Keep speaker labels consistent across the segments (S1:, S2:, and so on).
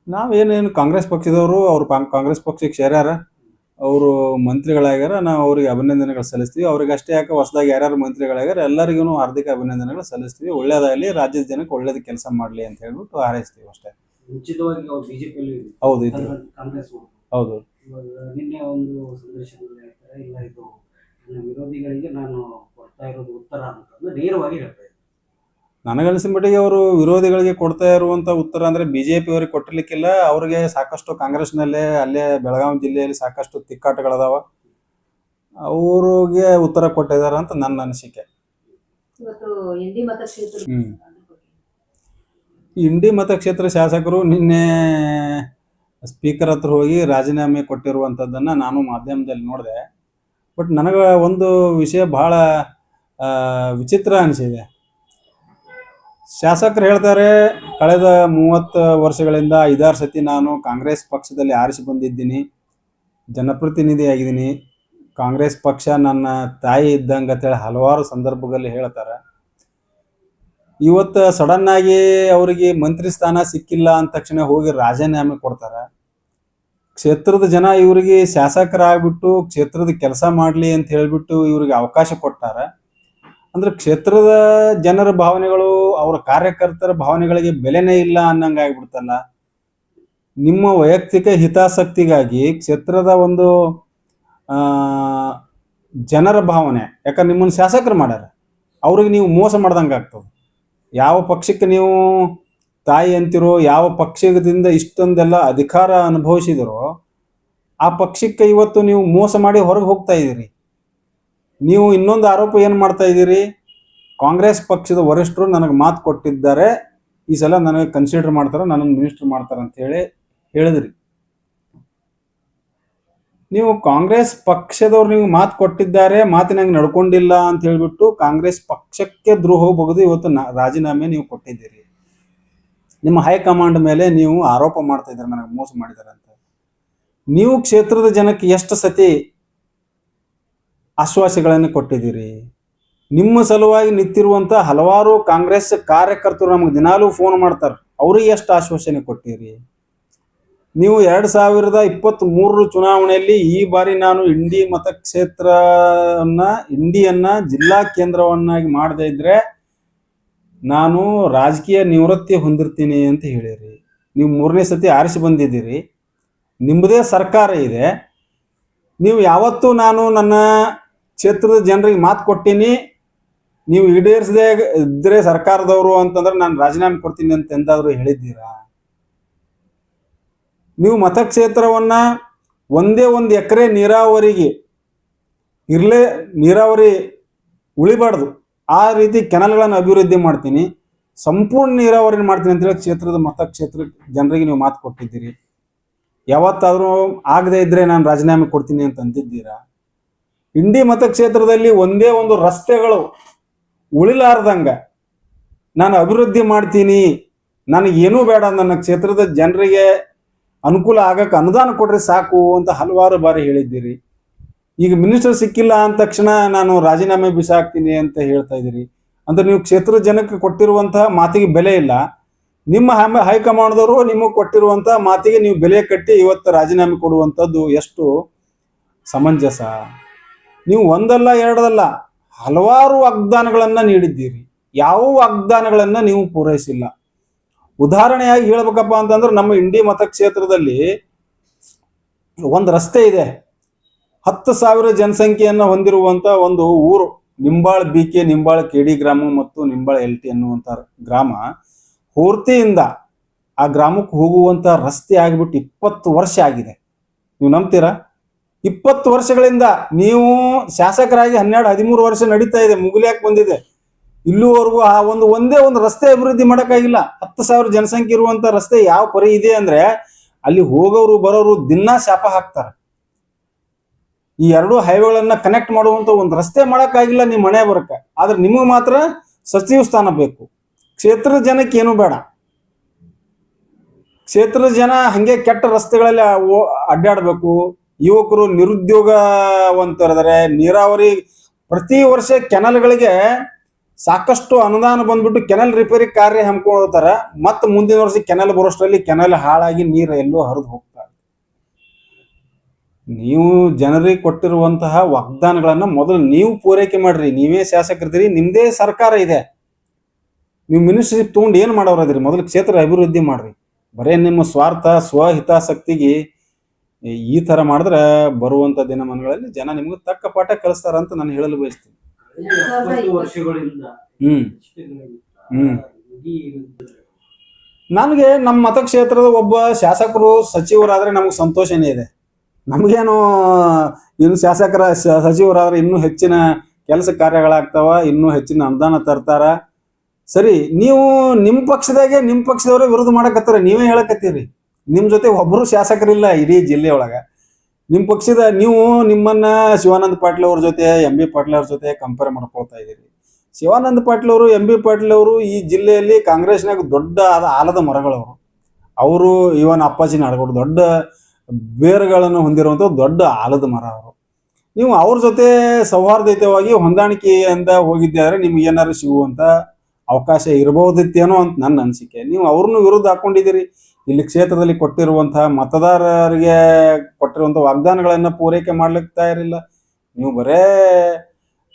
S1: ನಾವೇನೇನು ಕಾಂಗ್ರೆಸ್ ಪಕ್ಷದವರು ಅವ್ರು ಕಾಂಗ್ರೆಸ್ ಪಕ್ಷಕ್ಕೆ ಸೇರ್ಯಾರ, ಅವರು ಮಂತ್ರಿಗಳಾಗ್ಯಾರ. ನಾವು ಅವ್ರಿಗೆ ಅಭಿನಂದನೆಗಳು ಸಲ್ಲಿಸ್ತೀವಿ. ಅವ್ರಿಗೆ ಅಷ್ಟೇ ಯಾಕೆ ಹೊಸದಾಗಿ ಯಾರ್ಯಾರು ಮಂತ್ರಿಗಳಾಗ್ಯಾರ ಎಲ್ಲರಿಗೂ ಹಾರ್ದಿಕ ಅಭಿನಂದನೆಗಳು ಸಲ್ಲಿಸ್ತೀವಿ. ಒಳ್ಳೇದಾಗಲಿ, ರಾಜ್ಯದ ಜನಕ್ಕೆ ಒಳ್ಳೇದು ಕೆಲಸ ಮಾಡಲಿ ಅಂತ ಹೇಳ್ಬಿಟ್ಟು ಹಾರೈಸ್ತೀವಿ ಅಷ್ಟೇ.
S2: ಮುಂಚಿತವಾಗಿ ಅವ್ರು ಬಿಜೆಪಿಯಲ್ಲಿ
S1: ಹೌದು ಇದ್ರು.
S2: ಕಾಂಗ್ರೆಸ್
S1: ಹೌದು.
S2: ನಿನ್ನೆ ಒಂದು ಸಂದರ್ಶನದಲ್ಲಿ ಹೇಳ್ತಾರೆ, ಇಲ್ಲ ಇದು ನನ್ನ ವಿರೋಧಿಗಳಿಗೆ ನಾನು ಕೊಡ್ತಾ ಇರೋದು ಉತ್ತರ ಅಂತಂದು ನೇರವಾಗಿ ಹೇಳ್ತಾ ಇದ್ದಾರೆ.
S1: ನನಗನ್ಸಿದ ಮಟ್ಟಿಗೆ ಅವರು ವಿರೋಧಿಗಳಿಗೆ ಕೊಡ್ತಾ ಇರುವಂತ ಉತ್ತರ ಅಂದ್ರೆ ಬಿಜೆಪಿ ಅವರಿಗೆ ಕೊಟ್ಟಿರ್ಲಿಕ್ಕಿಲ್ಲ. ಅವ್ರಿಗೆ ಸಾಕಷ್ಟು ಕಾಂಗ್ರೆಸ್ನಲ್ಲೇ ಅಲ್ಲೇ ಬೆಳಗಾವಿ ಜಿಲ್ಲೆಯಲ್ಲಿ ಸಾಕಷ್ಟು ತಿಕ್ಕಾಟಗಳದಾವ, ಅವ್ರಿಗೆ ಉತ್ತರ ಕೊಟ್ಟಿದ್ದಾರೆ ಅಂತ ನನ್ನ ಅನಿಸಿಕೆ. ಇಂಡಿ ಮತಕ್ಷೇತ್ರ ಶಾಸಕರು ನಿನ್ನೆ ಸ್ಪೀಕರ್ ಹತ್ರ ಹೋಗಿ ರಾಜೀನಾಮೆ ಕೊಟ್ಟಿರುವಂಥದ್ದನ್ನು ನಾನು ಮಾಧ್ಯಮದಲ್ಲಿ ನೋಡಿದೆ. ಬಟ್ ನನಗೆ ಒಂದು ವಿಷಯ ಬಹಳ ವಿಚಿತ್ರ ಅನಿಸಿದೆ. ಶಾಸಕರು ಹೇಳ್ತಾರೆ, ಕಳೆದ 30 ವರ್ಷಗಳಿಂದ 5-6 ಸತಿ ನಾನು ಕಾಂಗ್ರೆಸ್ ಪಕ್ಷದಲ್ಲಿ ಆರಿಸಿ ಬಂದಿದ್ದೀನಿ, ಜನಪ್ರತಿನಿಧಿಯಾಗಿದ್ದೀನಿ, ಕಾಂಗ್ರೆಸ್ ಪಕ್ಷ ನನ್ನ ತಾಯಿ ಇದ್ದಂಗೆ ಅಂತೇಳಿ ಹಲವಾರು ಸಂದರ್ಭದಲ್ಲಿ ಹೇಳ್ತಾರೆ. ಇವತ್ತು ಸಡನ್ ಆಗಿ ಅವರಿಗೆ ಮಂತ್ರಿ ಸ್ಥಾನ ಸಿಕ್ಕಿಲ್ಲ ಅಂದ ತಕ್ಷಣ ಹೋಗಿ ರಾಜೀನಾಮೆ ಕೊಡ್ತಾರೆ. ಕ್ಷೇತ್ರದ ಜನ ಇವರಿಗೆ ಶಾಸಕರಾಗ್ಬಿಟ್ಟು ಕ್ಷೇತ್ರದ ಕೆಲಸ ಮಾಡಲಿ ಅಂತ ಹೇಳ್ಬಿಟ್ಟು ಇವ್ರಿಗೆ ಅವಕಾಶ ಕೊಟ್ಟಾರ. ಅಂದ್ರೆ ಕ್ಷೇತ್ರದ ಜನರ ಭಾವನೆಗಳು, ಅವರ ಕಾರ್ಯಕರ್ತರ ಭಾವನೆಗಳಿಗೆ ಬೆಲೆನೇ ಇಲ್ಲ ಅನ್ನಂಗೆ ಆಗ್ಬಿಡ್ತಲ್ಲ. ನಿಮ್ಮ ವೈಯಕ್ತಿಕ ಹಿತಾಸಕ್ತಿಗಾಗಿ ಕ್ಷೇತ್ರದ ಒಂದು ಜನರ ಭಾವನೆ, ಯಾಕಂದ್ರೆ ನಿಮ್ಮನ್ನು ಶಾಸಕರು ಮಾಡ್ಯಾರ, ಅವ್ರಿಗೆ ನೀವು ಮೋಸ ಮಾಡ್ದಂಗೆ ಆಗ್ತದೆ. ಯಾವ ಪಕ್ಷಕ್ಕೆ ನೀವು ತಾಯಿ ಅಂತಿರೋ, ಯಾವ ಪಕ್ಷದಿಂದ ಇಷ್ಟೊಂದೆಲ್ಲ ಅಧಿಕಾರ ಅನುಭವಿಸಿದಿರೋ ಆ ಪಕ್ಷಕ್ಕೆ ಇವತ್ತು ನೀವು ಮೋಸ ಮಾಡಿ ಹೊರಗೆ ಹೋಗ್ತಾ ಇದ್ದೀರಿ. ನೀವು ಇನ್ನೊಂದು ಆರೋಪ ಏನು ಮಾಡ್ತಾ ಇದ್ದೀರಿ, ಕಾಂಗ್ರೆಸ್ ಪಕ್ಷದ ವರಿಷ್ಠರು ನನಗೆ ಮಾತು ಕೊಟ್ಟಿದ್ದಾರೆ, ಈ ಸಲ ನನಗೆ ಕನ್ಸಿಡರ್ ಮಾಡ್ತಾರೆ, ನನ್ನನ್ನು ಮಿನಿಸ್ಟರ್ ಮಾಡ್ತಾರೆ ಅಂತ ಹೇಳಿದ್ರಿ. ನೀವು ಕಾಂಗ್ರೆಸ್ ಪಕ್ಷದವ್ರು ನೀವು ಮಾತು ಕೊಟ್ಟಿದ್ದಾರೆ, ಮಾತಿನಂಗೆ ನಡ್ಕೊಂಡಿಲ್ಲ ಅಂತ ಹೇಳ್ಬಿಟ್ಟು ಕಾಂಗ್ರೆಸ್ ಪಕ್ಷಕ್ಕೆ ದ್ರೋಹ ಬಗೆದು ಇವತ್ತು ರಾಜೀನಾಮೆ ನೀವು ಕೊಟ್ಟಿದ್ದೀರಿ. ನಿಮ್ಮ ಹೈಕಮಾಂಡ್ ಮೇಲೆ ನೀವು ಆರೋಪ ಮಾಡ್ತಾ ಇದ್ದಾರೆ, ನನಗೆ ಮೋಸ ಮಾಡಿದ್ದಾರೆ ಅಂತ. ನೀವು ಕ್ಷೇತ್ರದ ಜನಕ್ಕೆ ಎಷ್ಟು ಸತಿ ಆಶ್ವಾಸಗಳನ್ನು ಕೊಟ್ಟಿದ್ದೀರಿ? ನಿಮ್ಮ ಸಲುವಾಗಿ ನಿಂತಿರುವಂತ ಹಲವಾರು ಕಾಂಗ್ರೆಸ್ ಕಾರ್ಯಕರ್ತರು ನಮಗೆ ದಿನಾಲೂ ಫೋನ್ ಮಾಡ್ತಾರೆ, ಅವ್ರಿಗೆ ಎಷ್ಟು ಆಶ್ವಾಸನೆ ಕೊಟ್ಟಿರಿ? ನೀವು 2023 ಚುನಾವಣೆಯಲ್ಲಿ ಈ ಬಾರಿ ನಾನು ಇಂಡಿ ಇಂಡಿಯನ್ನ ಜಿಲ್ಲಾ ಕೇಂದ್ರವನ್ನಾಗಿ ಮಾಡದೇ ಇದ್ರೆ ನಾನು ರಾಜಕೀಯ ನಿವೃತ್ತಿ ಹೊಂದಿರ್ತೀನಿ ಅಂತ ಹೇಳಿರಿ. ನೀವು 3ನೇ ಸತಿ ಆರಿಸಿ ಬಂದಿದ್ದೀರಿ, ನಿಮ್ಮದೇ ಸರ್ಕಾರ ಇದೆ. ನೀವು ಯಾವತ್ತೂ ನಾನು ನನ್ನ ಕ್ಷೇತ್ರದ ಜನರಿಗೆ ಮಾತು ಕೊಟ್ಟಿನಿ, ನೀವು ಈಡೇರಿಸದೇ ಇದ್ರೆ ಸರ್ಕಾರದವರು ಅಂತಂದ್ರೆ ನಾನು ರಾಜೀನಾಮೆ ಕೊಡ್ತೀನಿ ಅಂತ ಎಂದಾದ್ರೂ ಹೇಳಿದ್ದೀರಾ? ನೀವು ಮತಕ್ಷೇತ್ರವನ್ನ ಒಂದೇ 1 ಎಕರೆ ನೀರಾವರಿಗೆ ನೀರಾವರಿ ಉಳಿಬಾರ್ದು, ಆ ರೀತಿ ಕೆನಲ್ಗಳನ್ನು ಅಭಿವೃದ್ಧಿ ಮಾಡ್ತೀನಿ, ಸಂಪೂರ್ಣ ನೀರಾವರಿ ಮಾಡ್ತೀನಿ ಅಂತೇಳಿ ಮತಕ್ಷೇತ್ರ ಜನರಿಗೆ ನೀವು ಮಾತು ಕೊಟ್ಟಿದ್ದೀರಿ. ಯಾವತ್ತಾದ್ರೂ ಆಗದೆ ಇದ್ರೆ ನಾನು ರಾಜೀನಾಮೆ ಕೊಡ್ತೀನಿ ಅಂತ ಅಂದಿದ್ದೀರಾ? ಇಂಡಿ ಮತಕ್ಷೇತ್ರದಲ್ಲಿ ಒಂದೇ ಒಂದು ರಸ್ತೆಗಳು ಉಳಿಲಾರ್ದಂಗ ನಾನು ಅಭಿವೃದ್ಧಿ ಮಾಡ್ತೀನಿ, ನನಗೇನೂ ಬೇಡ, ನನ್ನ ಕ್ಷೇತ್ರದ ಜನರಿಗೆ ಅನುಕೂಲ ಆಗಕ್ಕೆ ಅನುದಾನ ಕೊಡ್ರೆ ಸಾಕು ಅಂತ ಹಲವಾರು ಬಾರಿ ಹೇಳಿದ್ದೀರಿ. ಈಗ ಮಿನಿಸ್ಟರ್ ಸಿಕ್ಕಿಲ್ಲ ಅಂದ ತಕ್ಷಣ ನಾನು ರಾಜೀನಾಮೆ ಬಿಸಾಕ್ತೀನಿ ಅಂತ ಹೇಳ್ತಾ ಇದ್ದೀರಿ. ಅಂದ್ರೆ ನೀವು ಕ್ಷೇತ್ರದ ಜನಕ್ಕೆ ಕೊಟ್ಟಿರುವಂತಹ ಮಾತಿಗೆ ಬೆಲೆ ಇಲ್ಲ. ನಿಮ್ಮ ಹೈಕಮಾಂಡ್ದವರು ನಿಮಗೆ ಕೊಟ್ಟಿರುವಂತಹ ಮಾತಿಗೆ ನೀವು ಬೆಲೆ ಕಟ್ಟಿ ಇವತ್ತು ರಾಜೀನಾಮೆ ಕೊಡುವಂಥದ್ದು ಎಷ್ಟು ಸಮಂಜಸ? ನೀವು ಒಂದಲ್ಲ ಎರಡಲ್ಲ ಹಲವಾರು ವಾಗ್ದಾನಗಳನ್ನ ನೀಡಿದ್ದೀರಿ, ಯಾವ ವಾಗ್ದಾನಗಳನ್ನ ನೀವು ಪೂರೈಸಿಲ್ಲ. ಉದಾಹರಣೆಯಾಗಿ ಹೇಳ್ಬೇಕಪ್ಪ ಅಂತಂದ್ರೆ ನಮ್ಮ ಇಂಡಿ ಮತಕ್ಷೇತ್ರದಲ್ಲಿ ಒಂದು ರಸ್ತೆ ಇದೆ, 10,000 ಜನಸಂಖ್ಯೆಯನ್ನು ಹೊಂದಿರುವಂತ ಒಂದು ಊರು, ನಿಂಬಾಳ BK, ನಿಂಬಾಳ KD ಗ್ರಾಮ ಮತ್ತು ನಿಂಬಾಳ LT ಅನ್ನುವಂಥ ಗ್ರಾಮ. ಪೂರ್ತಿಯಿಂದ ಆ ಗ್ರಾಮಕ್ಕೆ ಹೋಗುವಂತ ರಸ್ತೆ ಆಗಿಬಿಟ್ಟು 20 ವರ್ಷ ಆಗಿದೆ. ನೀವು ನಂಬ್ತೀರಾ? 20 ವರ್ಷಗಳಿಂದ ನೀವು ಶಾಸಕರಾಗಿ 12-13 ವರ್ಷ ನಡೀತಾ ಇದೆ, ಮುಗಿಲಿಯಾಕೆ ಬಂದಿದೆ. ಇಲ್ಲಿವರೆಗೂ ಆ ಒಂದೇ ಒಂದು ರಸ್ತೆ ಅಭಿವೃದ್ಧಿ ಮಾಡೋಕ್ಕಾಗಿಲ್ಲ. 10,000 ಜನಸಂಖ್ಯೆ ಇರುವಂತ ರಸ್ತೆ ಯಾವ ಪರಿ ಇದೆ ಅಂದ್ರೆ ಅಲ್ಲಿ ಹೋಗೋರು ಬರೋರು ದಿನ ಶಾಪ ಹಾಕ್ತಾರೆ. ಈ 2 ಹೈವೇಗಳನ್ನ ಕನೆಕ್ಟ್ ಮಾಡುವಂತ ಒಂದು ರಸ್ತೆ ಮಾಡೋಕ್ಕಾಗಿಲ್ಲ ನಿಮ್ಮ ಮನೆ ಬರಕ. ಆದ್ರೆ ನಿಮಗೆ ಮಾತ್ರ ಸಚಿವ ಸ್ಥಾನ ಬೇಕು. ಕ್ಷೇತ್ರದ ಜನಕ್ಕೆ ಏನು ಬೇಡ. ಕ್ಷೇತ್ರದ ಜನ ಹಂಗೆ ಕೆಟ್ಟ ರಸ್ತೆಗಳಲ್ಲಿ ಅಡ್ಡಾಡ್ಬೇಕು. ಯುವಕರು ನಿರುದ್ಯೋಗವಂತರಿದ್ದಾರೆ. ನೀರಾವರಿ ಪ್ರತಿ ವರ್ಷ ಕೆನಲ್ಗಳಿಗೆ ಸಾಕಷ್ಟು ಅನುದಾನ ಬಂದ್ಬಿಟ್ಟು ಕೆನಲ್ ರಿಪೇರಿ ಕಾರ್ಯ ಹಮ್ಮಿಕೊಳ್ತಾರ. ಮತ್ತೆ ಮುಂದಿನ ವರ್ಷ ಕೆನಲ್ ಬರೋಷ್ಟರಲ್ಲಿ ಕೆನಲ್ ಹಾಳಾಗಿ ನೀರು ಎಲ್ಲೋ ಹರಿದು ಹೋಗ್ತಾರೆ. ನೀವು ಜನರಿಗೆ ಕೊಟ್ಟಿರುವಂತಹ ವಾಗ್ದಾನಗಳನ್ನ ಮೊದಲು ನೀವು ಪೂರೈಕೆ ಮಾಡ್ರಿ. ನೀವೇ ಶಾಸಕರಿದ್ದೀರಿ, ನಿಮ್ದೇ ಸರ್ಕಾರ ಇದೆ, ನೀವು ಮಿನಿಸ್ಟ್ರಿಪ್ ತಗೊಂಡು ಏನು ಮಾಡೋರದಿರಿ? ಮೊದಲು ಕ್ಷೇತ್ರ ಅಭಿವೃದ್ಧಿ ಮಾಡ್ರಿ. ಬರೇ ನಿಮ್ಮ ಸ್ವಾರ್ಥ ಸ್ವಹಿತಾಸಕ್ತಿಗೆ ಈ ತರ ಮಾಡಿದ್ರೆ ಬರುವಂತ ದಿನಮಾನಗಳಲ್ಲಿ ಜನ ನಿಮ್ಗೆ ತಕ್ಕ ಪಾಠ ಕಲಿಸ್ತಾರ ಅಂತ ನಾನು ಹೇಳಲು ಬಯಸ್ತೀನಿ.
S2: 70 ವರ್ಷಗಳಿಂದ
S1: ನನಗೆ ನಮ್ಮ ಮತಕ್ಷೇತ್ರದ ಒಬ್ಬ ಶಾಸಕರು ಸಚಿವರಾದ್ರೆ ನಮ್ಗೆ ಸಂತೋಷನೇ ಇದೆ. ನಮಗೇನು ಇನ್ನು ಸಚಿವರಾದ್ರೆ ಇನ್ನೂ ಹೆಚ್ಚಿನ ಕೆಲಸ ಕಾರ್ಯಗಳಾಗ್ತಾವ, ಇನ್ನೂ ಹೆಚ್ಚಿನ ಅನುದಾನ ತರ್ತಾರ. ಸರಿ, ನೀವು ನಿಮ್ಮ ಪಕ್ಷದವರೇ ವಿರೋಧ ಮಾಡಕತ್ತೀರ, ನೀವೇ ಹೇಳಕತ್ತೀರಿ. ನಿಮ್ ಜೊತೆ ಒಬ್ಬರು ಶಾಸಕರಿಲ್ಲ ಇಡೀ ಜಿಲ್ಲೆ ಒಳಗ. ನಿಮ್ ಪಕ್ಷದ ನಿಮ್ಮನ್ನ ಶಿವಾನಂದ ಪಾಟೀಲ್ ಅವ್ರ ಜೊತೆ MB ಪಾಟೀಲ್ ಅವ್ರ ಜೊತೆ ಕಂಪೇರ್ ಮಾಡ್ಕೊಳ್ತಾ ಇದ್ದೀರಿ. ಶಿವಾನಂದ ಪಾಟೀಲ್ ಅವರು MB ಪಾಟೀಲ್ ಅವರು ಈ ಜಿಲ್ಲೆಯಲ್ಲಿ ಕಾಂಗ್ರೆಸ್ನಾಗ ದೊಡ್ಡ ಆಲದ ಮರಗಳವರು. ಅವರು ಇವನ್ ಅಪ್ಪಾಜಿ ನಾಡಗೌಡ ದೊಡ್ಡ ಬೇರುಗಳನ್ನು ಹೊಂದಿರುವಂತ ದೊಡ್ಡ ಆಲದ ಮರ ಅವರು. ನೀವು ಅವ್ರ ಜೊತೆ ಸೌಹಾರ್ದಯುತವಾಗಿ ಹೊಂದಾಣಿಕೆಯಿಂದ ಹೋಗಿದ್ದಾರೆ, ನಿಮ್ಗೆ ಏನಾದ್ರು ಸಿಗುವಂತ ಅವಕಾಶ ಇರಬಹುದಿತ್ತೇನೋ ಅಂತ ನನ್ನ ಅನಿಸಿಕೆ. ನೀವು ಅವ್ರನ್ನು ವಿರುದ್ಧ ಹಾಕೊಂಡಿದ್ದೀರಿ. ಇಲ್ಲಿ ಕ್ಷೇತ್ರದಲ್ಲಿ ಕೊಟ್ಟಿರುವಂತಹ ಮತದಾರರಿಗೆ ಕೊಟ್ಟಿರುವಂತಹ ವಾಗ್ದಾನಗಳನ್ನ ಪೂರೈಕೆ ಮಾಡ್ಲಿಕ್ಕೆ ತಯಾರಿಲ್ಲ. ನೀವು ಬರೇ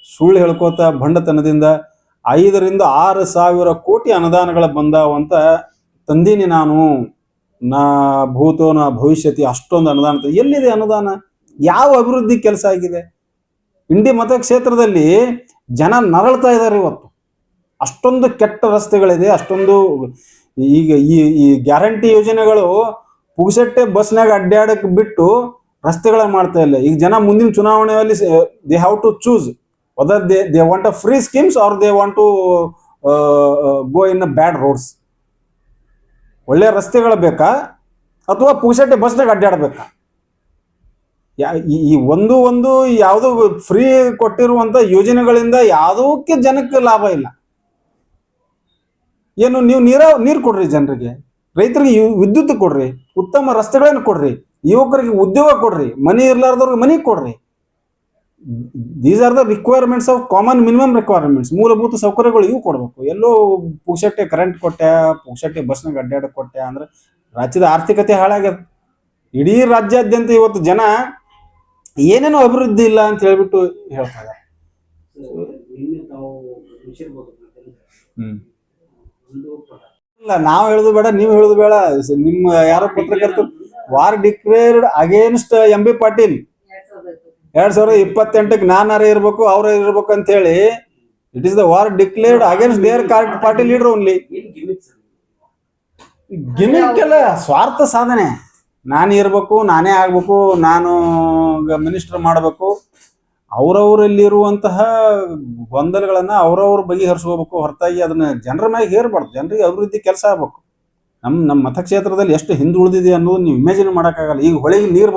S1: ಸುಳ್ಳು ಹೇಳ್ಕೋತ ಭಂಡತನದಿಂದ 5,000-6,000 ಕೋಟಿ ಅನುದಾನಗಳ ಬಂದಾವಂತ ತಂದೀನಿ ನಾನು. ನಾ ಭೂತೋ ನಾ ಭವಿಷ್ಯತಿ, ಅಷ್ಟೊಂದು ಅನುದಾನ ಎಲ್ಲಿದೆ? ಅನುದಾನ ಯಾವ ಅಭಿವೃದ್ಧಿ ಕೆಲಸ ಆಗಿದೆ? ಇಂಡಿ ಮತಕ್ಷೇತ್ರದಲ್ಲಿ ಜನ ನರಳ್ತಾ ಇದ್ದಾರೆ ಇವತ್ತು. ಅಷ್ಟೊಂದು ಕೆಟ್ಟ ರಸ್ತೆಗಳಿದೆ, ಅಷ್ಟೊಂದು ಈಗ ಈ ಗ್ಯಾರಂಟಿ ಯೋಜನೆಗಳು ಪುಗ್ಸಟ್ಟೆ ಬಸ್ನಾಗ ಅಡ್ಡಾಡಕ್ ಬಿಟ್ಟು ರಸ್ತೆಗಳನ್ನ ಮಾಡ್ತಾ ಇಲ್ಲ. ಈಗ ಜನ ಮುಂದಿನ ಚುನಾವಣೆಯಲ್ಲಿ they have to choose whether they want a free schemes or they want to go in a bad roads. ಒಳ್ಳೆ ರಸ್ತೆಗಳು ಬೇಕಾ ಅಥವಾ ಪುಗ್ಸಟ್ಟೆ ಬಸ್ನಾಗ ಅಡ್ಡಾಡ್ಬೇಕಾ? ಈ ಒಂದು ಯಾವುದು ಫ್ರೀ ಕೊಟ್ಟಿರುವಂತ ಯೋಜನೆಗಳಿಂದ ಯಾವುದಕ್ಕೆ ಜನಕ್ಕೆ ಲಾಭ ಇಲ್ಲ. ಏನು ನೀವು ನೀರು ಕೊಡ್ರಿ ಜನರಿಗೆ, ರೈತರಿಗೆ ವಿದ್ಯುತ್ ಕೊಡ್ರಿ, ಉತ್ತಮ ರಸ್ತೆಗಳನ್ನು ಕೊಡ್ರಿ, ಯುವಕರಿಗೆ ಉದ್ಯೋಗ ಕೊಡ್ರಿ, ಮನೆ ಇರ್ಲಾರ್ದವ್ರಿಗೆ ಮನೆ ಕೊಡ್ರಿ. These are the requirements of common minimum requirements. ಮೂಲಭೂತ ಸೌಕರ್ಯಗಳು ಇವು ಕೊಡ್ಬೇಕು. ಎಲ್ಲೋ ಪುಗ್ಸಟ್ಟೆ ಕರೆಂಟ್ ಕೊಟ್ಟೆ, ಪುಗ್ಸಟ್ಟೆ ಬಸ್ನಾಗ ಅಡ್ಡಾಡಕ್ ಕೊಟ್ಟೆ ಅಂದ್ರೆ ರಾಜ್ಯದ ಆರ್ಥಿಕತೆ ಹಾಳಾಗ್ಯದ. ಇಡೀ ರಾಜ್ಯಾದ್ಯಂತ ಇವತ್ತು ಜನ ಏನೇನೋ ಅಭಿವೃದ್ಧಿ ಇಲ್ಲ ಅಂತ ಹೇಳ್ಬಿಟ್ಟು ಹೇಳ್ತಾರೆ. ಇಲ್ಲ, ನಾವು ಹೇಳುದು ಬೇಡ, ನೀವು ಹೇಳುದು ಬೇಡ. ನಿಮ್ಮ ಯಾರೋ ಪತ್ರಕರ್ತರು war declared against MB Patil 2028ಕ್ಕೆ ನಾನಾರೇ ಇರ್ಬೇಕು ಅವರೇ ಇರ್ಬೇಕು ಅಂತ ಹೇಳಿ. It is the war declared against their party leader only. Gimmick ಎಲ್ಲ ಸ್ವಾರ್ಥ ಸಾಧನೆ. ನಾನು ಇರ್ಬೇಕು, ನಾನೇ ಆಗ್ಬೇಕು, ನಾನು ಮಿನಿಸ್ಟರ್ ಮಾಡಬೇಕು. ಅವರವರಲ್ಲಿರುವಂತಹ ಗೊಂದಲಗಳನ್ನ ಅವರವ್ರ ಬಗೆಹರಿಸ್ಕೋಬೇಕು, ಹೊರತಾಗಿ ಅದನ್ನ ಜನರ ಮೇಲೆ ಹೇರ್ಬಾರ್ದು. ಜನರಿಗೆ ಅಭಿವೃದ್ಧಿ ಕೆಲಸ ಆಗ್ಬೇಕು. ನಮ್ಮ ಮತಕ್ಷೇತ್ರದಲ್ಲಿ ಎಷ್ಟು ಹಿಂದುಳಿದಿದೆ ಅನ್ನೋದು ನೀವು ಇಮ್ಯಾಜಿನ್ ಮಾಡೋಕ್ಕಾಗಲ್ಲ. ಈಗ ಹೊಳೆಗೆ ನೀರು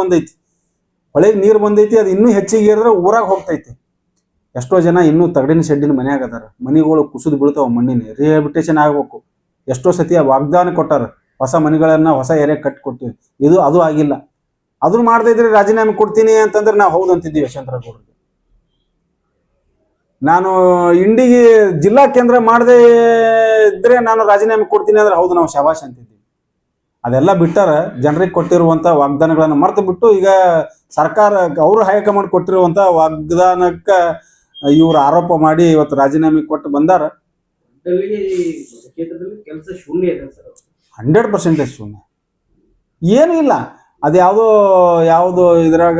S1: ಬಂದೈತಿ, ಅದು ಇನ್ನೂ ಹೆಚ್ಚಿಗೆ ಏರಿದ್ರೆ ಊರಾಗ ಹೋಗ್ತೈತಿ. ಎಷ್ಟೋ ಜನ ಇನ್ನೂ ತಗಡಿನ ಶೆಡ್ಡಿನ ಮನ್ಯಾಗ ಅದಾರ, ಮನೆಗಳು ಕುಸಿದು ಬೀಳ್ತಾವ, ಮಣ್ಣಿನ ರಿಹ್ಯಾಬಿಟೇಷನ್ ಆಗ್ಬೇಕು. ಎಷ್ಟೋ ಸತಿ ವಾಗ್ದಾನ ಕೊಟ್ಟಾರ, ಹೊಸ ಮನೆಗಳನ್ನ ಹೊಸ ಏರಿಯಾ ಕಟ್ಟಿಕೊಟ್ಟಿವಿ. ಅದು ಆಗಿಲ್ಲ. ಅದನ್ನ ಮಾಡದೇ ಇದ್ರೆ ರಾಜೀನಾಮೆ ಕೊಡ್ತೀನಿ ಅಂತಂದ್ರೆ ನಾವು ಹೌದು ಅಂತಿದ್ದೀವಿ. ಯಶವಂತರಾವ್ ಗೌಡ್ರಿಗೆ ನಾನು ಇಂಡಿಗೆ ಜಿಲ್ಲಾ ಕೇಂದ್ರ ಮಾಡದೇ ಇದ್ರೆ ನಾನು ರಾಜೀನಾಮೆ ಕೊಡ್ತೀನಿ ಅಂದ್ರೆ ಹೌದು ನಾವು ಶಬಾಷ್ ಅಂತಿದ್ದೀವಿ. ಅದೆಲ್ಲ ಬಿಟ್ಟಾರ. ಜನರಿಗೆ ಕೊಟ್ಟಿರುವಂತ ವಾಗ್ದಾನಗಳನ್ನ ಮರ್ತು ಬಿಟ್ಟು ಈಗ ಸರ್ಕಾರ ಅವರು ಹೈಕಮಾಂಡ್ ಕೊಟ್ಟಿರುವಂತ ವಾಗ್ದಾನಕ್ಕ ಇವ್ರು ಆರೋಪ ಮಾಡಿ ಇವತ್ತು ರಾಜೀನಾಮೆ ಕೊಟ್ಟು ಬಂದಾರ. 100% ಶೂನ್ಯ. ಏನೂ ಇಲ್ಲ. ಯಾವ್ದು ಇದ್ರಾಗ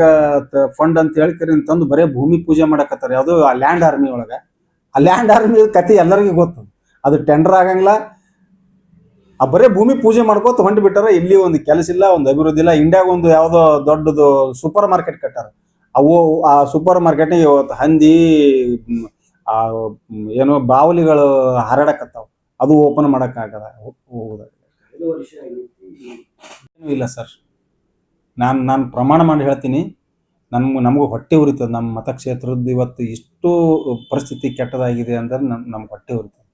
S1: ಫಂಡ್ ಅಂತ ಹೇಳ್ಕರಿ ತಂದು ಬರೇ ಭೂಮಿ ಪೂಜೆ ಮಾಡಕತ್ತಾರ. ಯಾವ್ದು ಆ ಲ್ಯಾಂಡ್ ಆರ್ಮಿ ಒಳಗ. ಆ ಲ್ಯಾಂಡ್ ಆರ್ಮಿ ಕತಿ ಎಲ್ಲರಿಗೂ ಗೊತ್ತು. ಅದು ಟೆಂಡರ್ ಆಗಂಗಿಲ್ಲ. ಆ ಬರೇ ಭೂಮಿ ಪೂಜೆ ಮಾಡ್ಕೋತ ಹೊಂಟು ಬಿಟ್ಟಾರ. ಇಲ್ಲಿ ಒಂದು ಕೆಲಸ ಇಲ್ಲ, ಒಂದು ಅಭಿವೃದ್ಧಿ ಇಲ್ಲ. ಇಂಡಿಯಾಗ ಒಂದು ಯಾವ್ದೋ ದೊಡ್ಡದು ಸೂಪರ್ ಮಾರ್ಕೆಟ್ ಕಟ್ಟಾರ. ಆ ಸೂಪರ್ ಮಾರ್ಕೆಟ್ ಇವತ್ತು ಹಂದಿ ಏನೋ ಬಾವಲಿಗಳು ಹಾರಾಡಕತ್ತಾವ. ಅದು ಓಪನ್ ಮಾಡಕ್ಕಾಗಲ್ಲ. ಇಲ್ಲ ಸರ್, ನಾನು ಪ್ರಮಾಣ ಮಾಡಿ ಹೇಳ್ತೀನಿ, ನಮಗೂ ಹೊಟ್ಟೆ ಉರಿತದೆ. ನಮ್ಮ ಮತಕ್ಷೇತ್ರದ್ದು ಇವತ್ತು ಇಷ್ಟು ಪರಿಸ್ಥಿತಿ ಕೆಟ್ಟದಾಗಿದೆ ಅಂದ್ರೆ ನಮ್ಗೆ ಹೊಟ್ಟೆ ಉರಿತದೆ.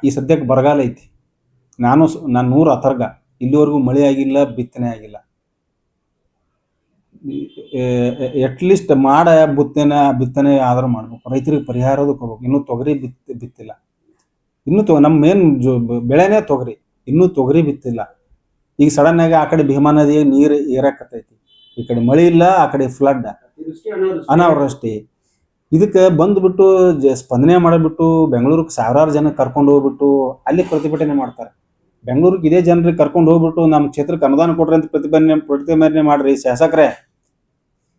S1: ಈ ಸದ್ಯಕ್ಕೆ ಬರಗಾಲ ಐತಿ. ನಾನು 100 ಅಥರ್ಗ, ಇಲ್ಲಿವರೆಗೂ ಮಳೆ ಆಗಿಲ್ಲ, ಬಿತ್ತನೆ ಆಗಿಲ್ಲ. ಅಟ್ಲೀಸ್ಟ್ ಮಾಡ ಬಿತ್ತನೆ ಆದ್ರೂ ಮಾಡ್ಬೇಕು, ರೈತರಿಗೆ ಪರಿಹಾರದು ಕೊಡ್ಬೇಕು. ಇನ್ನೂ ತೊಗರಿ ಬಿತ್ತಿಲ್ಲ, ಇನ್ನೂ ನಮ್ಮ ಮೇನ್ ಬೆಳೆನೇ ತೊಗರಿ, ಇನ್ನೂ ತೊಗರಿ ಬಿತ್ತಿಲ್ಲ. ಈಗ ಸಡನ್ ಆಗಿ ಆ ಕಡೆ ಭೀಮಾ ನದಿಗೆ ನೀರು ಏರಕತ್ತೈತಿ, ಈ ಕಡೆ ಮಳೆ ಇಲ್ಲ, ಆ ಕಡೆ ಫ್ಲಡ್ ಅನಾವೃಷ್ಟಿ. ಇದಕ್ಕೆ ಬಂದ್ಬಿಟ್ಟು ಸ್ಪಂದನೆ ಮಾಡಿಬಿಟ್ಟು ಬೆಂಗಳೂರಿಗೆ ಸಾವಿರಾರು ಜನ ಕರ್ಕೊಂಡು ಹೋಗ್ಬಿಟ್ಟು ಅಲ್ಲಿ ಪ್ರತಿಭಟನೆ ಮಾಡ್ತಾರೆ. ಬೆಂಗಳೂರಿಗೆ ಇದೇ ಜನರಿಗೆ ಕರ್ಕೊಂಡು ಹೋಗ್ಬಿಟ್ಟು ನಮ್ಮ ಕ್ಷೇತ್ರಕ್ಕೆ ಅನುದಾನ ಕೊಡ್ರಿ ಅಂತ ಪ್ರತಿಭಟನೆ ಮಾಡ್ರಿ ಶಾಸಕರೇ.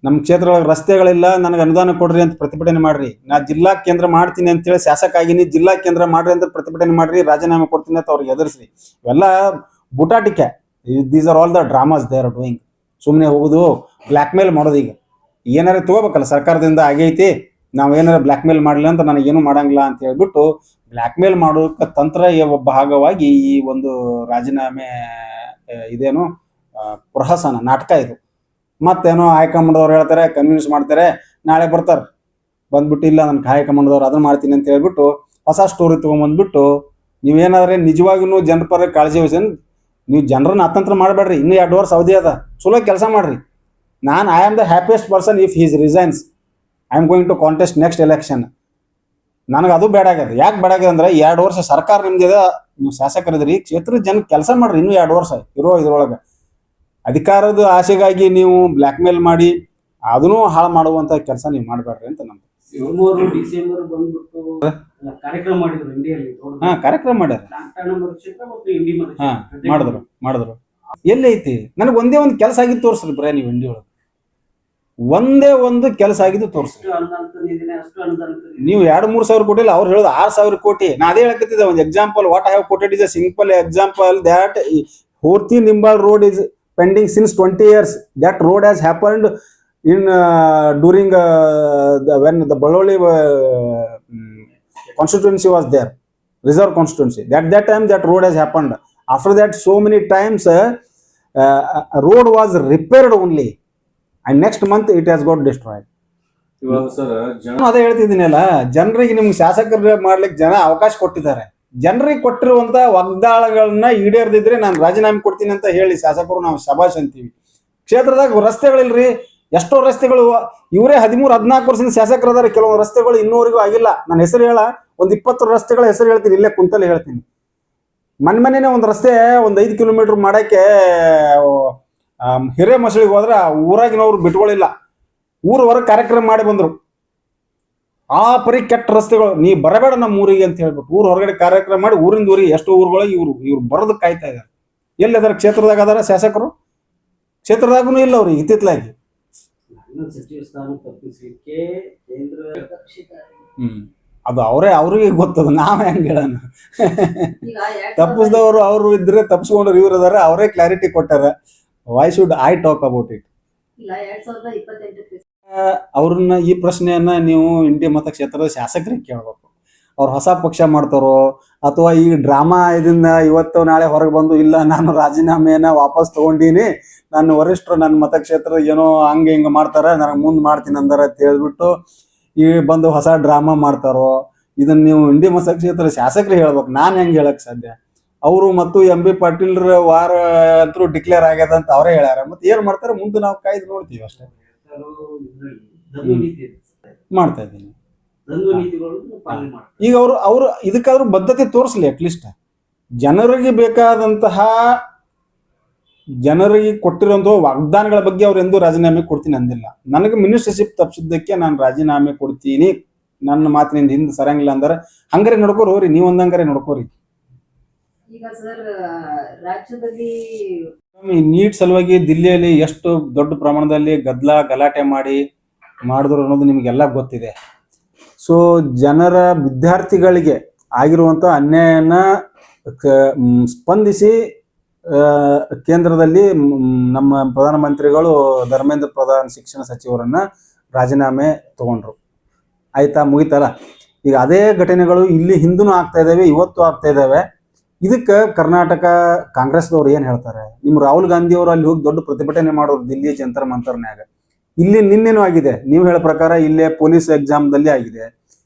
S1: ನಮ್ಮ ಕ್ಷೇತ್ರ ರಸ್ತೆಗಳಿಲ್ಲ, ನನಗೆ ಅನುದಾನ ಕೊಡ್ರಿ ಅಂತ ಪ್ರತಿಭಟನೆ ಮಾಡ್ರಿ. ನಾ ಜಿಲ್ಲಾ ಕೇಂದ್ರ ಮಾಡ್ತೀನಿ ಅಂತೇಳಿ ಶಾಸಕ ಆಗಿನಿ, ಜಿಲ್ಲಾ ಕೇಂದ್ರ ಮಾಡ್ರಿ ಅಂತ ಪ್ರತಿಭಟನೆ ಮಾಡ್ರಿ, ರಾಜೀನಾಮೆ ಕೊಡ್ತೀನಿ ಅಂತ ಅವ್ರಿಗೆ ಎದುರಿಸ್ರಿ. ಇವೆಲ್ಲ ಬುಟಾಟಿಕೆ. These are all the dramas they are doing. ಸುಮ್ಮನೆ ಹೋಗುದು, ಬ್ಲ್ಯಾಕ್ ಮೇಲ್ ಮಾಡೋದು. ಈಗ ಏನಾರ ತಗೋಬೇಕಲ್ಲ, ಸರ್ಕಾರದಿಂದ ಆಗೈತಿ, ನಾವು ಏನಾರ ಬ್ಲ್ಯಾಕ್ ಮೇಲ್ ಮಾಡಲಿಲ್ಲ ಅಂತ ನನಗೇನು ಮಾಡಂಗಿಲ್ಲ ಅಂತ ಹೇಳ್ಬಿಟ್ಟು ಬ್ಲ್ಯಾಕ್ ಮೇಲ್ ಮಾಡೋಕೆ ತಂತ್ರ ಭಾಗವಾಗಿ ಈ ಒಂದು ರಾಜೀನಾಮೆ ಇದೇನು ಪ್ರಹಸನ ನಾಟಕ ಇದು. ಮತ್ತೇನೋ ಹೈಕಮಾಂಡ್ದವ್ರು ಹೇಳ್ತಾರೆ, ಕನ್ವಿನ್ಸ್ ಮಾಡ್ತಾರೆ, ನಾಳೆ ಬರ್ತಾರೆ ಬಂದ್ಬಿಟ್ಟು ಇಲ್ಲ ನನ್ನ ಹೈಕಮಾಂಡ್ದವ್ರು ಅದನ್ನ ಮಾಡ್ತೀನಿ ಅಂತ ಹೇಳ್ಬಿಟ್ಟು ಹೊಸ ಸ್ಟೋರಿ ತೊಗೊಂಬಂದ್ಬಿಟ್ಟು ನೀವೇನಾದ್ರೆ ನಿಜವಾಗಿಯೂ ಜನರ ಪರ ಕಾಳಜಿ ವಹಿಸಿ ನೀವು ಜನರನ್ನ ಅತಂತ್ರ ಮಾಡಬೇಡ್ರಿ. ಇನ್ನೂ 2 ವರ್ಷ ಅವಧಿ ಅದ, ಚಲೋ ಕೆಲಸ ಮಾಡ್ರಿ. I am the happiest person if he's resigns. I am going to contest next election. ನನಗೆ ಅದು ಬೇಡ ಆಗ್ಯದ. ಯಾಕೆ ಬೇಡ ಆಗ್ಯದ ಅಂದ್ರೆ 2 ವರ್ಷ ಸರ್ಕಾರ ನಿಮ್ದಿದೆ, ನೀವು ಶಾಸಕರಿದ್ರಿ, ಕ್ಷೇತ್ರದ ಜನ ಕೆಲಸ ಮಾಡ್ರಿ. ಇನ್ನೂ 2 ವರ್ಷ ಇದ್ರೊಳಗೆ ಅಧಿಕಾರದ ಆಸೆಗಾಗಿ ನೀವು ಬ್ಲ್ಯಾಕ್ ಮೇಲ್ ಮಾಡಿ ಅದನ್ನೂ ಹಾಳು ಮಾಡುವಂತ ಕೆಲಸ ನೀವು ಮಾಡಬೇಡ್ರಿ ಅಂತ ನಮ್ದು.
S2: ಡಿಸೆಂಬರ್ ಬಂದ್ಬಿಟ್ಟು ಕಾರ್ಯಕ್ರಮ ಮಾಡಿದ್ರು ಇಂಡಿಯಲ್ಲಿ.
S1: ಕಾರ್ಯಕ್ರಮ ಮಾಡ್ಯಾರ, ಮಾಡಿದ್ರು. ಎಲ್ಲಿ ಐತಿ? ನನಗೆ ಒಂದೇ ಒಂದು ಕೆಲಸ ಆಗಿದ್ದು ತೋರಿಸ್ರಿ ಬರೇ ನೀವು ಇಂಡಿ ಒಳಗೆ. ಒಂದೇ ಒಂದು ಕೆಲಸ ಆಗಿದ್ದು ತೋರಿಸ್ರಿ. ನೀವು 2-3 ಸಾವಿರ ಕೋಟಿ ಇಲ್ಲ, ಅವ್ರು ಹೇಳೋದು 6,000 ಕೋಟಿ. ನಾ ಅದೇ ಹೇಳಕತ್ತಿದ್ದೆ ಒಂದು example. What I have quoted is a simple example that Horti Nimbal road is pending since 20 years. That road has happened in during when the Baloli constituency was there, reserve constituency. That time that road has happened. After that, so many times road was repaired only, and next month it has got destroyed.
S3: ಇವಾಗ sir
S1: ಅದೇ ಹೇಳ್ತಿದ್ದೀನಲ್ಲ, ಜನರಿಗೆ ನಿಮ್ಗೆ ಶಾಸಕರು ಮಾಡ್ಲಿಕ್ಕೆ ಜನ ಅವಕಾಶ ಕೊಟ್ಟಿದ್ದಾರೆ. ಜನರಿಗೆ ಕೊಟ್ಟಿರುವಂತ ವಾಗ್ದಾಳಗಳನ್ನ ಈಡೇರ್ದಿದ್ರೆ ನಾನು ರಾಜೀನಾಮೆ ಕೊಡ್ತೀನಿ ಅಂತ ಹೇಳಿ ಶಾಸಕರು ನಾವು ಶಬಾಷ್ ಅಂತೀವಿ. ಕ್ಷೇತ್ರದಾಗ ರಸ್ತೆಗಳಿಲ್ರಿ, ಎಷ್ಟೋ ರಸ್ತೆಗಳು ಇವರೇ 13-14 ವರ್ಷದಿಂದ ಶಾಸಕರದಾರೆ. ಕೆಲವೊಂದು ರಸ್ತೆಗಳು ಇನ್ನೂವರೆಗೂ ಆಗಿಲ್ಲ. ನನ್ನ ಹೆಸರು ಹೇಳ, ಒಂದು 20 ರಸ್ತೆಗಳ ಹೆಸರು ಹೇಳ್ತೀನಿ, ಇಲ್ಲೇ ಕುಂತಲ್ಲಿ ಹೇಳ್ತೀನಿ. ಮನೆನೇ ಒಂದು ರಸ್ತೆ ಒಂದು 5 ಕಿಲೋಮೀಟರ್ ಮಾಡಕ್ಕೆ ಹಿರೇಮಸಳಿಗೆ ಹೋದ್ರೆ ಊರಾಗಿನವ್ರು ಬಿಟ್ಕೊಳ್ಳಿಲ್ಲ, ಊರ ಹೊರಗೆ ಕಾರ್ಯಕ್ರಮ ಮಾಡಿ ಬಂದ್ರು. ಆ ಪರಿ ಕೆಟ್ಟ ರಸ್ತೆಗಳು, ನೀ ಬರಬೇಡ ನಮ್ಮ ಊರಿಗೆ ಅಂತ ಹೇಳ್ಬಿಟ್ಟು ಊರ್ ಹೊರಗಡೆ ಕಾರ್ಯಕ್ರಮ ಮಾಡಿ ಊರಿಂದ ಊರಿಗೆ ಎಷ್ಟೋ ಊರುಗಳಿಗೆ ಇವ್ರು ಬರೋದು ಕಾಯ್ತಾ ಇದಾರೆ. ಎಲ್ಲಿ ಅದಾರ? ಕ್ಷೇತ್ರದಾಗ ಅದಾರ ಶಾಸಕರು? ಕ್ಷೇತ್ರದಾಗೂ ಇಲ್ಲ ಅವ್ರಿಗೆ ಇತ್ತಿತ್ತಲಾಗಿ. ಅದು ಅವ್ರಿಗೆ ಗೊತ್ತದ, ನಾವ್ ಹೆಂಗ್ ಹೇಳೋಣ. ತಪ್ಪಿಸಿದವರು ಅವರು ಇದ್ರೆ, ತಪ್ಪಿಸ್ಕೊಂಡ್ರು ಇವ್ರು ಅದಾರ, ಅವರೇ ಕ್ಲಾರಿಟಿ ಕೊಟ್ಟಾರ. Why should I talk about it? ಅವ್ರನ್ನ ಈ ಪ್ರಶ್ನೆಯನ್ನ ನೀವು ಇಂಡಿ ಮತಕ್ಷೇತ್ರದ ಶಾಸಕರಿಗೆ ಕೇಳ್ಬೇಕು. ಅವ್ರು ಹೊಸ ಪಕ್ಷ ಮಾಡ್ತಾರೋ ಅಥವಾ ಈ ಡ್ರಾಮಾ ಇದನ್ನ ಇವತ್ತು ನಾಳೆ ಹೊರಗೆ ಬಂದು ಇಲ್ಲ ನಾನು ರಾಜೀನಾಮೆಯನ್ನ ವಾಪಸ್ ತಗೊಂಡೀನಿ, ನನ್ನ ವರಿಷ್ಠರು ನನ್ನ ಮತಕ್ಷೇತ್ರ ಏನೋ ಹಂಗೆ ಹಿಂಗೆ ಮಾಡ್ತಾರ, ನನಗೆ ಮುಂದೆ ಮಾಡ್ತೀನಿ ಅಂದಾರ ಅಂತ ಹೇಳ್ಬಿಟ್ಟು ಈ ಬಂದು ಹೊಸ ಡ್ರಾಮಾ ಮಾಡ್ತಾರೋ, ಇದನ್ನ ನೀವು ಇಂಡಿ ಮತಕ್ಷೇತ್ರ ಶಾಸಕರಿಗೆ ಹೇಳ್ಬೇಕು. ನಾನು ಹೆಂಗೆ ಹೇಳಕ್ ಸಾಧ್ಯ? ಅವರು ಮತ್ತು MB ಪಾಟೀಲ್ರ ವಾರ ಅಂತೂ ಡಿಕ್ಲೇರ್ ಆಗ್ಯದ ಅಂತ ಅವರೇ ಹೇಳ್ಯಾರ. ಮತ್ತೆ ಏನ್ ಮಾಡ್ತಾರೆ ಮುಂದೆ ನಾವು ಕಾಯ್ದು ನೋಡ್ತೀವಿ ಅಷ್ಟೇ. ಮಾಡ್ತಾ ಇದ್ದೀನಿ. ಈಗ ಅವರು ಇದಕ್ಕಾದ್ರೂ ಬದ್ಧತೆ ತೋರಿಸ್ಲಿ. ಅಟ್ಲೀಸ್ಟ್ ಜನರಿಗೆ ಬೇಕಾದಂತಹ, ಜನರಿಗೆ ಕೊಟ್ಟಿರುವಂತಹ ವಾಗ್ದಾನಗಳ ಬಗ್ಗೆ ಅವ್ರು ಎಂದೂ ರಾಜೀನಾಮೆ ಕೊಡ್ತೀನಿ ಅಂದಿಲ್ಲ. ನನಗೆ ಮಿನಿಸ್ಟರ್ಶಿಪ್ ತಪ್ಪಿಸಿದ್ದಕ್ಕೆ ನಾನು ರಾಜೀನಾಮೆ ಕೊಡ್ತೀನಿ, ನನ್ನ ಮಾತಿನಿಂದ ಹಿಂದೆ ಸರಂಗಿಲ್ಲ ಅಂದ್ರೆ ಹಂಗಾರೆ ನಡ್ಕೋರಿ ಹೋಗ್ರಿ, ನೀವು ಒಂದಂಗಾರೆ ನಡ್ಕೋರಿ.
S4: ಈಗ ಸರ್ ರಾಜ್ಯದಲ್ಲಿ
S1: ನೀಟ್ ಸಲುವಾಗಿ ದಿಲ್ಲಿಯಲ್ಲಿ ಎಷ್ಟು ದೊಡ್ಡ ಪ್ರಮಾಣದಲ್ಲಿ ಗಲಾಟೆ ಮಾಡಿದ್ರು ಅನ್ನೋದು ನಿಮಗೆಲ್ಲ ಗೊತ್ತಿದೆ. ಸೊ ಜನರ ವಿದ್ಯಾರ್ಥಿಗಳಿಗೆ ಆಗಿರುವಂತ ಅನ್ಯಾಯನ ಸ್ಪಂದಿಸಿ ಕೇಂದ್ರದಲ್ಲಿ ನಮ್ಮ ಪ್ರಧಾನಮಂತ್ರಿಗಳು ಧರ್ಮೇಂದ್ರ ಪ್ರಧಾನ್ ಶಿಕ್ಷಣ ಸಚಿವರನ್ನ ರಾಜೀನಾಮೆ ತಗೊಂಡ್ರು. ಆಯ್ತಾ, ಮುಗಿತಲ್ಲ. ಈಗ ಅದೇ ಘಟನೆಗಳು ಇಲ್ಲಿ ಹಿಂದೂ ಆಗ್ತಾ ಇದಾವೆ, ಇವತ್ತು ಆಗ್ತಾ ಇದಾವೆ. ಇದಕ್ಕೆ ಕರ್ನಾಟಕ ಕಾಂಗ್ರೆಸ್ದವ್ರು ಏನ್ ಹೇಳ್ತಾರೆ? ನಿಮ್ಮ ರಾಹುಲ್ ಗಾಂಧಿ ಅವರು ಅಲ್ಲಿ ಹೋಗಿ ದೊಡ್ಡ ಪ್ರತಿಭಟನೆ ಮಾಡೋರು ದಿಲ್ಲಿ ಜಂತರ್ ಮಂತರ್ನ್ಯಾಗ. ಇಲ್ಲಿ ನಿನ್ನೇನು ಆಗಿದೆ, ನೀವು ಹೇಳೋ ಪ್ರಕಾರ ಇಲ್ಲೇ ಪೊಲೀಸ್ ಎಕ್ಸಾಮ್ದಲ್ಲಿ ಆಗಿದೆ,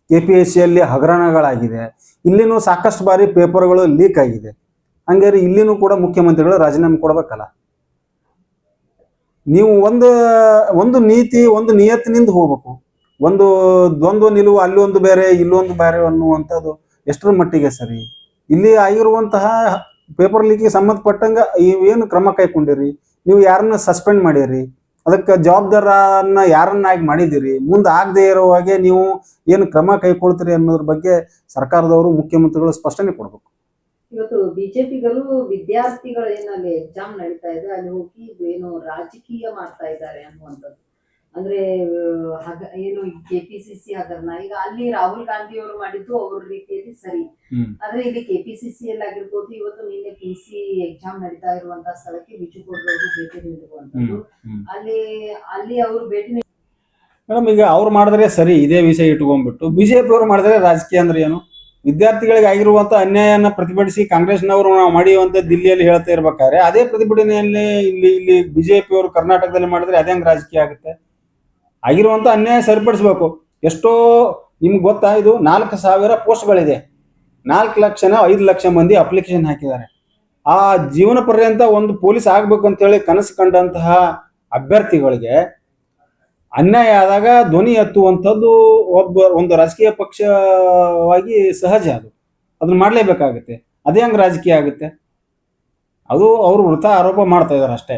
S1: KPSCಯಲ್ಲಿ ಹಗರಣಗಳಾಗಿದೆ, ಇಲ್ಲಿನೂ ಸಾಕಷ್ಟು ಬಾರಿ ಪೇಪರ್ಗಳು ಲೀಕ್ ಆಗಿದೆ. ಹಂಗಾರೆ ಇಲ್ಲಿನೂ ಕೂಡ ಮುಖ್ಯಮಂತ್ರಿಗಳು ರಾಜೀನಾಮೆ ಕೊಡ್ಬೇಕಲ್ಲ. ನೀವು ಒಂದು ನೀತಿ ಒಂದು ನಿಯತ್ತಿನಿಂದ ಹೋಗ್ಬೇಕು. ಒಂದು ದ್ವಂದ್ವ ನಿಲುವು ಅಲ್ಲೊಂದು ಬೇರೆ ಇಲ್ಲೊಂದು ಬೇರೆ ಅನ್ನುವಂಥದ್ದು ಎಷ್ಟರ ಮಟ್ಟಿಗೆ ಸರಿ? ಇಲ್ಲಿ ಆಗಿರುವಂತಹ ಪೇಪರ್ ಲೀಕಿಗೆ ಸಂಬಂಧಪಟ್ಟಂಗ ಏನು ಕ್ರಮ ಕೈಗೊಂಡಿರಿ? ನೀವು ಯಾರನ್ನ ಸಸ್ಪೆಂಡ್ ಮಾಡಿರಿ? ಅದಕ್ಕೆ ಜವಾಬ್ದಾರನ್ನ ಯಾರನ್ನಾಗಿ ಮಾಡಿದಿರಿ? ಮುಂದೆ ಆಗದೆ ಇರೋ ಹಾಗೆ ನೀವು ಏನು ಕ್ರಮ ಕೈಗೊಳ್ತೀರಿ ಅನ್ನೋದ್ರ ಬಗ್ಗೆ ಸರ್ಕಾರದವರು ಮುಖ್ಯಮಂತ್ರಿಗಳು ಸ್ಪಷ್ಟನೆ ಕೊಡ್ಬೇಕು.
S4: ಇವತ್ತು ಬಿಜೆಪಿಗಳು ವಿದ್ಯಾರ್ಥಿಗಳು ಏನಲ್ಲಿ ಎಕ್ಸಾಮ್ ನಡೀತಾ ಇದೆ ಅಲ್ಲಿ ಹೋಗಿ ಏನು ರಾಜಕೀಯ ಮಾಡ್ತಾ ಇದ್ದಾರೆ ಅನ್ನುವಂಥದ್ದು. ಅಂದ್ರೆ ಏನು ಕೆಪಿಸಿಸಿ ಹಗರಣ ಈಗ ಅಲ್ಲಿ ರಾಹುಲ್ ಗಾಂಧಿ ಅವರು ಮಾಡಿದ್ದು ಅವ್ರ ರೀತಿಯಲ್ಲಿ ಸರಿ. ಆದ್ರೆ ಇಲ್ಲಿ ಕೆಪಿಸಿಸಿ ಅಲ್ಲಿ ಆಗಿರ್ಬೋದು, ಇವತ್ತು ನಿನ್ನೆ PC ಎಕ್ಸಾಮ್ ನಡೀತಾ ಇರುವಂತಹ ಸ್ಥಳಕ್ಕೆ ಬಿಜುಗೌಡರವರು ಭೇಟಿ ನೀಡಿರುವಂತದ್ದು. ಅಲ್ಲಿ ಅವರು ಭೇಟಿ
S1: ಮೇಡಮ್, ಈಗ ಅವ್ರು ಮಾಡಿದ್ರೆ ಸರಿ, ಇದೇ ವಿಷಯ ಇಟ್ಕೊಂಡ್ಬಿಟ್ಟು ಬಿಜೆಪಿ ಅವರು ಮಾಡಿದ್ರೆ ರಾಜಕೀಯ ಅಂದ್ರೆ ಏನು? ವಿದ್ಯಾರ್ಥಿಗಳಿಗೆ ಆಗಿರುವಂತ ಅನ್ಯಾಯನ ಪ್ರತಿಭಟಿಸಿ ಕಾಂಗ್ರೆಸ್ನವರು ನಾವು ಮಾಡಿಯುವಂತ ದಿಲ್ಲಿಯಲ್ಲಿ ಹೇಳ್ತಾ ಇರ್ಬೇಕಾದ್ರೆ ಅದೇ ಪ್ರತಿಭಟನೆಯಲ್ಲಿ ಇಲ್ಲಿ ಬಿಜೆಪಿ ಅವರು ಕರ್ನಾಟಕದಲ್ಲಿ ಮಾಡಿದ್ರೆ ಅದೇ ಹಂಗೆ ರಾಜಕೀಯ ಆಗುತ್ತೆ? ಆಗಿರುವಂತ ಅನ್ಯಾಯ ಸರಿಪಡಿಸ್ಬೇಕು. ಎಷ್ಟೋ ನಿಮ್ಗೆ ಗೊತ್ತಾ, ಇದು 4,000 ಪೋಸ್ಟ್ಗಳಿದೆ. 4 ಲಕ್ಷನ 5 ಲಕ್ಷ ಮಂದಿ ಅಪ್ಲಿಕೇಶನ್ ಹಾಕಿದ್ದಾರೆ. ಆ ಜೀವನ ಪರ್ಯಂತ ಒಂದು ಪೊಲೀಸ್ ಆಗ್ಬೇಕು ಅಂತೇಳಿ ಕನಸು ಕಂಡಂತಹ ಅಭ್ಯರ್ಥಿಗಳಿಗೆ ಅನ್ಯಾಯ ಆದಾಗ ಧ್ವನಿ ಎತ್ತುವಂಥದ್ದು ಒಂದು ರಾಜಕೀಯ ಪಕ್ಷವಾಗಿ ಸಹಜ. ಅದನ್ನ ಮಾಡಲೇಬೇಕಾಗುತ್ತೆ. ಅದೇ ಹಂಗೆ ರಾಜಕೀಯ ಆಗುತ್ತೆ? ಅದು ಅವರು ವೃಥಾ ಆರೋಪ ಮಾಡ್ತಾ ಇದ್ದಾರೆ ಅಷ್ಟೇ.